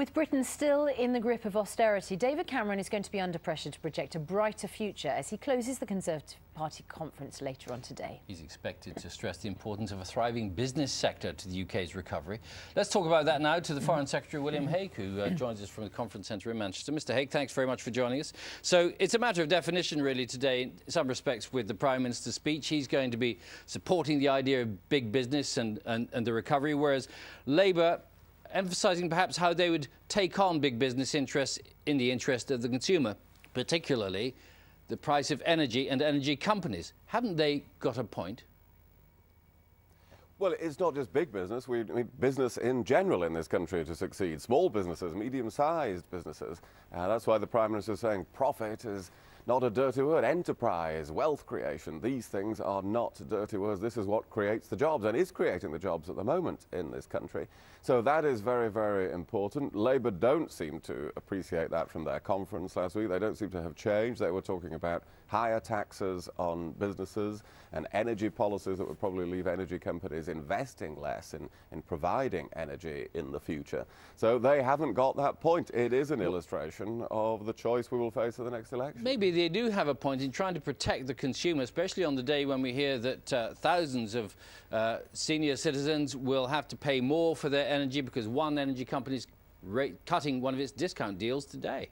With Britain still in the grip of austerity, David Cameron is going to be under pressure to project a brighter future as he closes the Conservative Party conference later on today. He's expected to stress the importance of a thriving business sector to the UK's recovery. Let's talk about that now to the Foreign Secretary, William Hague, who joins us from the conference centre in Manchester. Mr. Hague, thanks very much for joining us. So it's a matter of definition, really, today, in some respects, with the Prime Minister's speech. He's going to be supporting the idea of big business and the recovery, whereas Labour emphasising perhaps how they would take on big business interests in the interest of the consumer, particularly the price of energy and energy companies. Haven't they got a point? Well, it's not just big business. We need business in general in this country to succeed. Small businesses, medium-sized businesses. That's why the Prime Minister is saying profit is not a dirty word. Enterprise, wealth creation, these things are not dirty words. This is what creates the jobs and is creating the jobs at the moment in this country. So that is very, very important. Labour don't seem to appreciate that from their conference last week. They don't seem to have changed. They were talking about higher taxes on businesses and energy policies that would probably leave energy companies investing less in providing energy in the future. So they haven't got that point. It is an illustration of the choice we will face at the next election. Maybe they do have a point in trying to protect the consumer, especially on the day when we hear that thousands of senior citizens will have to pay more for their energy because one energy company is cutting one of its discount deals today.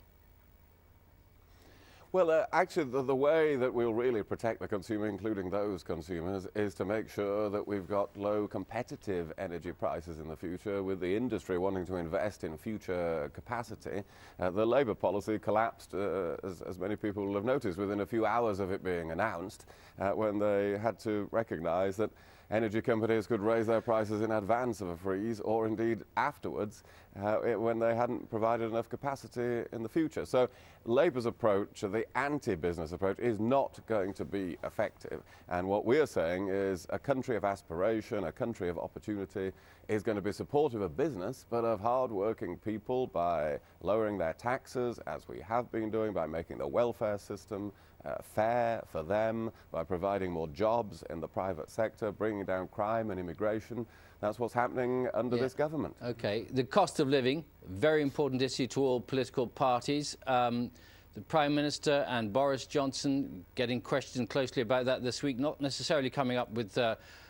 Well, actually, the way that we'll really protect the consumer, including those consumers, is to make sure that we've got low competitive energy prices in the future, with the industry wanting to invest in future capacity. The Labour policy collapsed, as many people will have noticed, within a few hours of it being announced, when they had to recognise that energy companies could raise their prices in advance of a freeze, or indeed afterwards, when they hadn't provided enough capacity in the future. So Labour's approach, the anti-business approach, is not going to be effective. And what we're saying is a country of aspiration, a country of opportunity, is going to be supportive of business, but of hard-working people by lowering their taxes, as we have been doing, by making the welfare system fair for them, by providing more jobs in the private sector, bringing down crime and immigration. That's what's happening under this government. OK. The cost of living, very important issue to all political parties. The Prime Minister and Boris Johnson getting questioned closely about that this week, not necessarily coming up with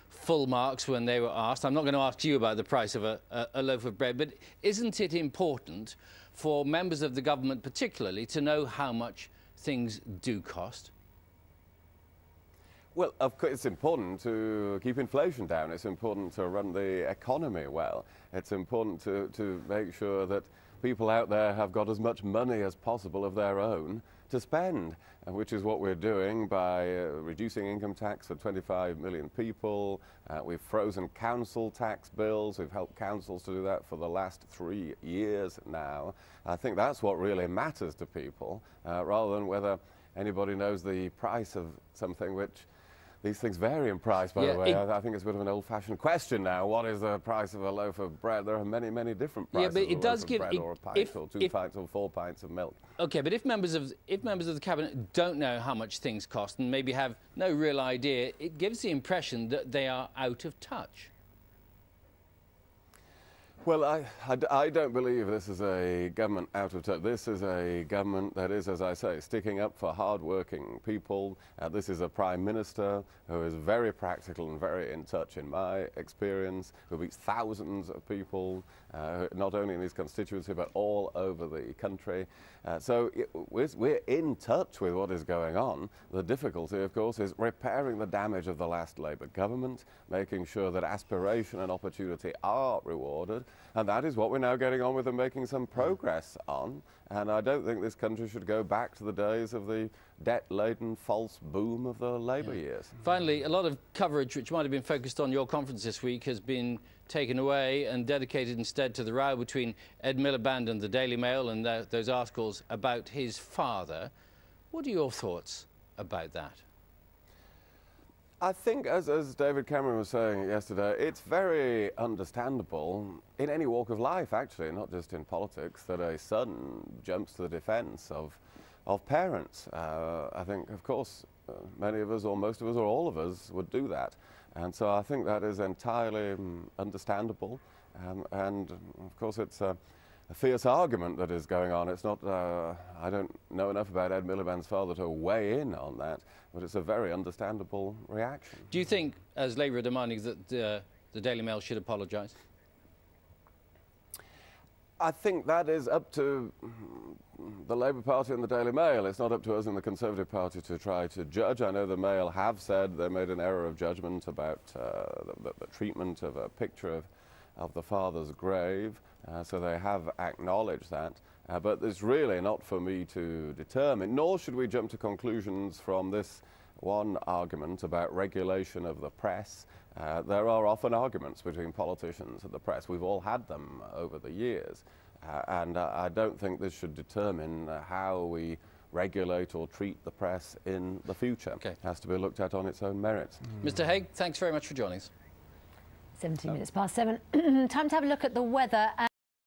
full marks when they were asked. I'm not going to ask you about the price of a loaf of bread, but isn't it important for members of the government particularly to know how much things do cost? Well, of course, it's important to keep inflation down. It's important to run the economy well. It's important to make sure that people out there have got as much money as possible of their own to spend, which is what we're doing by reducing income tax for 25 million people. We've frozen council tax bills. We've helped councils to do that for the last 3 years now. I think that's what really matters to people, rather than whether anybody knows the price of something, which these things vary in price, by the way. I think it's a bit of an old-fashioned question now. What is the price of a loaf of bread? There are many, many different prices but it of a does loaf give of bread, or a pint, or 2 pints, or 4 pints of milk. OK, but if members of the Cabinet don't know how much things cost and maybe have no real idea, it gives the impression that they are out of touch. Well, I don't believe this is a government out of touch. This is a government that is, as I say, sticking up for hard-working people. This is a Prime Minister who is very practical and very in touch, in my experience, who meets thousands of people, not only in his constituency, but all over the country. So we're in touch with what is going on. The difficulty, of course, is repairing the damage of the last Labour government, making sure that aspiration and opportunity are rewarded. And that is what we're now getting on with and making some progress on. And I don't think this country should go back to the days of the debt-laden false boom of the Labour years. Finally, a lot of coverage which might have been focused on your conference this week has been taken away and dedicated instead to the row between Ed Miliband and the Daily Mail and those articles about his father. What are your thoughts about that? I think, as David Cameron was saying yesterday, it's very understandable in any walk of life, actually, not just in politics, that a son jumps to the defence of parents. I think, of course, many of us, or most of us, or all of us would do that. And so I think that is entirely understandable. And, of course, it's fierce argument that is going on. It's not, I don't know enough about Ed Miliband's father to weigh in on that, but it's a very understandable reaction. Do you think, as Labour are demanding, that the Daily Mail should apologise? I think that is up to the Labour Party and the Daily Mail. It's not up to us in the Conservative Party to try to judge. I know the Mail have said they made an error of judgment about the treatment of a picture of the father's grave, so they have acknowledged that. But it's really not for me to determine, nor should we jump to conclusions from this one argument about regulation of the press. There are often arguments between politicians and the press. We've all had them over the years. And I don't think this should determine how we regulate or treat the press in the future. Okay. It has to be looked at on its own merits. Mr. Hague, thanks very much for joining us. 17 minutes past 7. Time to have a look at the weather.